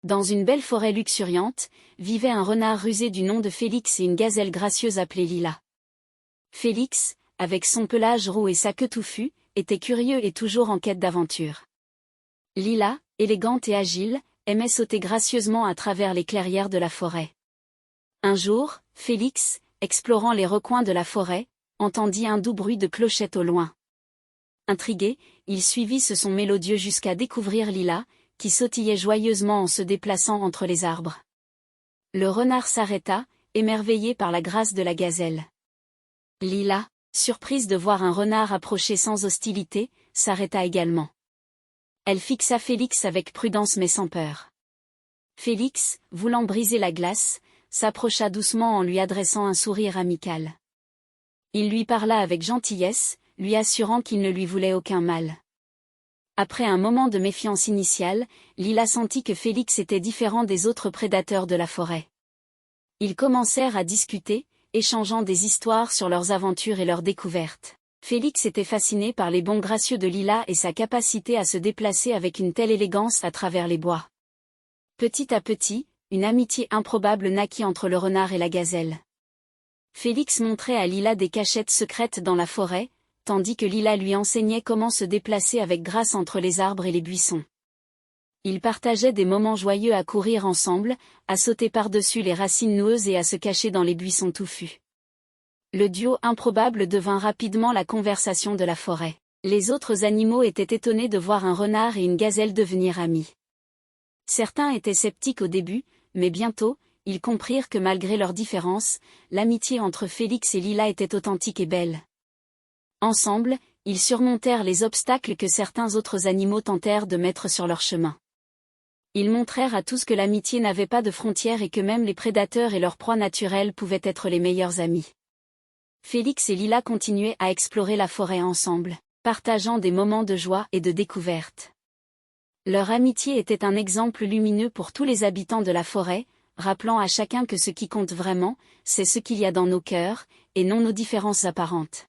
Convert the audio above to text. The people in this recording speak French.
Dans une belle forêt luxuriante, vivait un renard rusé du nom de Félix et une gazelle gracieuse appelée Lila. Félix, avec son pelage roux et sa queue touffue, était curieux et toujours en quête d'aventure. Lila, élégante et agile, aimait sauter gracieusement à travers les clairières de la forêt. Un jour, Félix, explorant les recoins de la forêt, entendit un doux bruit de clochette au loin. Intrigué, il suivit ce son mélodieux jusqu'à découvrir Lila, qui sautillait joyeusement en se déplaçant entre les arbres. Le renard s'arrêta, émerveillé par la grâce de la gazelle. Lila, surprise de voir un renard approcher sans hostilité, s'arrêta également. Elle fixa Félix avec prudence mais sans peur. Félix, voulant briser la glace, s'approcha doucement en lui adressant un sourire amical. Il lui parla avec gentillesse, lui assurant qu'il ne lui voulait aucun mal. Après un moment de méfiance initiale, Lila sentit que Félix était différent des autres prédateurs de la forêt. Ils commencèrent à discuter, échangeant des histoires sur leurs aventures et leurs découvertes. Félix était fasciné par les bonds gracieux de Lila et sa capacité à se déplacer avec une telle élégance à travers les bois. Petit à petit, une amitié improbable naquit entre le renard et la gazelle. Félix montrait à Lila des cachettes secrètes dans la forêt, tandis que Lila lui enseignait comment se déplacer avec grâce entre les arbres et les buissons. Ils partageaient des moments joyeux à courir ensemble, à sauter par-dessus les racines noueuses et à se cacher dans les buissons touffus. Le duo improbable devint rapidement la conversation de la forêt. Les autres animaux étaient étonnés de voir un renard et une gazelle devenir amis. Certains étaient sceptiques au début, mais bientôt, ils comprirent que malgré leurs différences, l'amitié entre Félix et Lila était authentique et belle. Ensemble, ils surmontèrent les obstacles que certains autres animaux tentèrent de mettre sur leur chemin. Ils montrèrent à tous que l'amitié n'avait pas de frontières et que même les prédateurs et leurs proies naturelles pouvaient être les meilleurs amis. Félix et Lila continuaient à explorer la forêt ensemble, partageant des moments de joie et de découverte. Leur amitié était un exemple lumineux pour tous les habitants de la forêt, rappelant à chacun que ce qui compte vraiment, c'est ce qu'il y a dans nos cœurs, et non nos différences apparentes.